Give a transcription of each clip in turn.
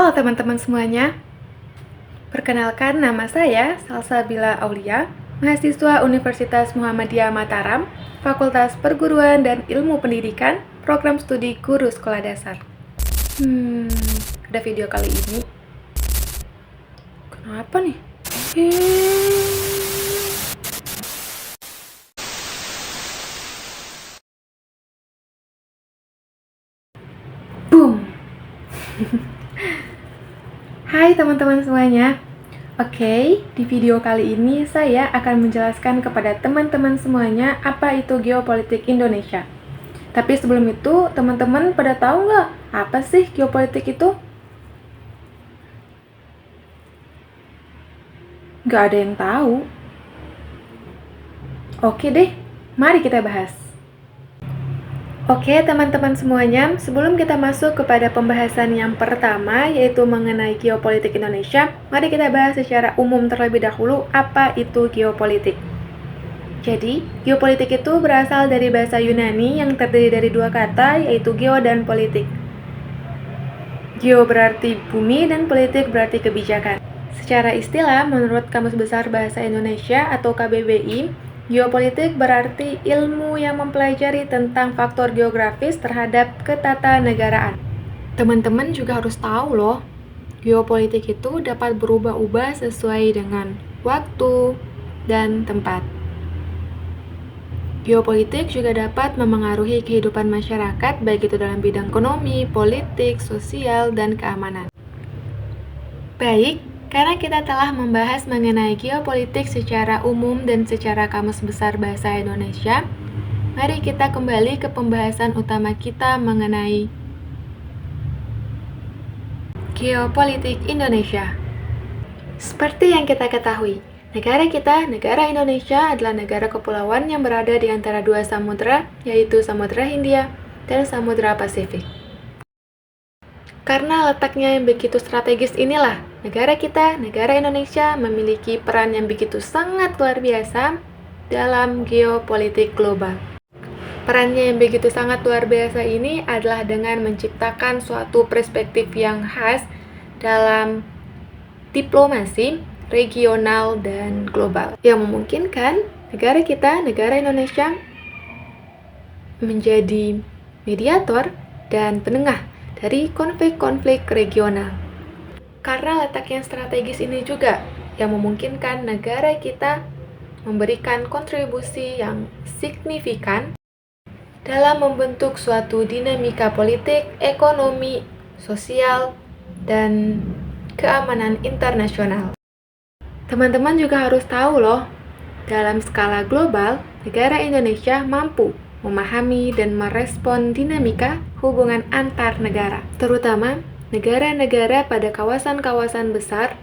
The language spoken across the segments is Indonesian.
Halo teman-teman semuanya, perkenalkan nama saya Salsabila Aulia, mahasiswa Universitas Muhammadiyah Mataram, Fakultas Perguruan dan Ilmu Pendidikan, Program Studi Guru Sekolah Dasar. Ada video kali ini. Kenapa nih? Boom! Hai teman-teman semuanya. Oke, di video kali ini saya akan menjelaskan kepada teman-teman semuanya apa itu geopolitik Indonesia. Tapi sebelum itu, teman-teman pada tahu nggak apa sih geopolitik itu? Nggak ada yang tahu. Oke deh, mari kita bahas. Oke teman-teman semuanya, sebelum kita masuk kepada pembahasan yang pertama, yaitu mengenai geopolitik Indonesia, mari kita bahas secara umum terlebih dahulu apa itu geopolitik. Jadi, geopolitik itu berasal dari bahasa Yunani yang terdiri dari dua kata, yaitu geo dan politik. Geo berarti bumi dan politik berarti kebijakan. Secara istilah, menurut Kamus Besar Bahasa Indonesia atau KBBI, geopolitik berarti ilmu yang mempelajari tentang faktor geografis terhadap ketatanegaraan. Teman-teman juga harus tahu loh, geopolitik itu dapat berubah-ubah sesuai dengan waktu dan tempat. Geopolitik juga dapat memengaruhi kehidupan masyarakat, baik itu dalam bidang ekonomi, politik, sosial, dan keamanan. Baik, karena kita telah membahas mengenai geopolitik secara umum dan secara Kamus Besar Bahasa Indonesia, mari kita kembali ke pembahasan utama kita mengenai geopolitik Indonesia. Seperti yang kita ketahui, negara kita, negara Indonesia adalah negara kepulauan yang berada di antara dua samudera, yaitu Samudra Hindia dan Samudra Pasifik. Karena letaknya yang begitu strategis inilah, negara kita, negara Indonesia memiliki peran yang begitu sangat luar biasa dalam geopolitik global. Perannya yang begitu sangat luar biasa ini adalah dengan menciptakan suatu perspektif yang khas dalam diplomasi regional dan global yang memungkinkan negara kita, negara Indonesia menjadi mediator dan penengah dari konflik-konflik regional. Karena letak yang strategis ini juga yang memungkinkan negara kita memberikan kontribusi yang signifikan dalam membentuk suatu dinamika politik, ekonomi, sosial, dan keamanan internasional. Teman-teman juga harus tahu loh, dalam skala global, negara Indonesia mampu memahami dan merespon dinamika hubungan antar negara, terutama negara-negara pada kawasan-kawasan besar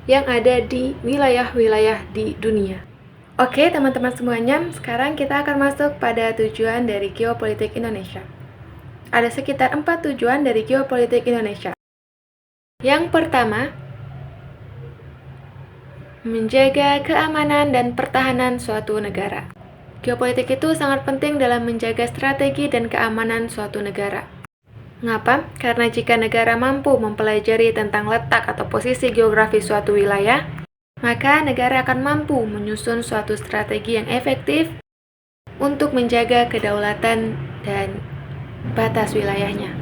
yang ada di wilayah-wilayah di dunia. Oke teman-teman semuanya, sekarang kita akan masuk pada tujuan dari geopolitik Indonesia. Ada sekitar 4 tujuan dari geopolitik Indonesia. Yang pertama, menjaga keamanan dan pertahanan suatu negara. Geopolitik itu sangat penting dalam menjaga strategi dan keamanan suatu negara. Mengapa? Karena jika negara mampu mempelajari tentang letak atau posisi geografis suatu wilayah, maka negara akan mampu menyusun suatu strategi yang efektif untuk menjaga kedaulatan dan batas wilayahnya.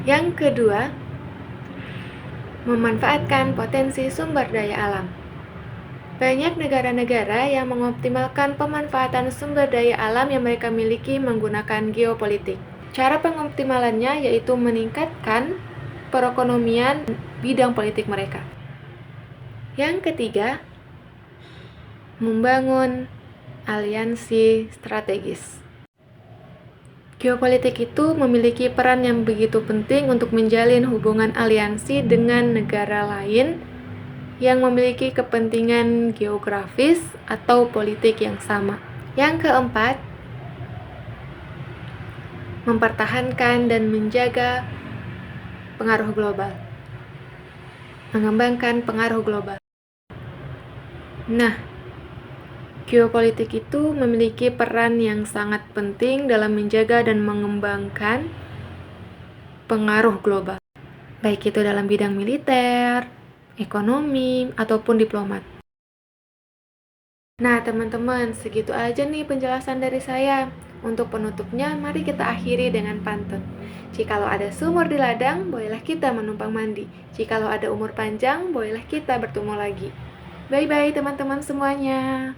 Yang kedua, memanfaatkan potensi sumber daya alam. Banyak negara-negara yang mengoptimalkan pemanfaatan sumber daya alam yang mereka miliki menggunakan geopolitik. Cara pengoptimalannya yaitu meningkatkan perekonomian bidang politik mereka. Yang ketiga, membangun aliansi strategis. Geopolitik itu memiliki peran yang begitu penting untuk menjalin hubungan aliansi dengan negara lain yang memiliki kepentingan geografis atau politik yang sama. Yang keempat, mempertahankan dan menjaga pengaruh global. Mengembangkan pengaruh global. Nah, geopolitik itu memiliki peran yang sangat penting dalam menjaga dan mengembangkan pengaruh global. baik itu dalam bidang militer, ekonomi, ataupun diplomat. Nah, teman-teman, segitu aja nih penjelasan dari saya. Untuk penutupnya, mari kita akhiri dengan pantun. Jikalau ada sumur di ladang, bolehlah kita menumpang mandi. Jikalau ada umur panjang, bolehlah kita bertemu lagi. Bye-bye teman-teman semuanya.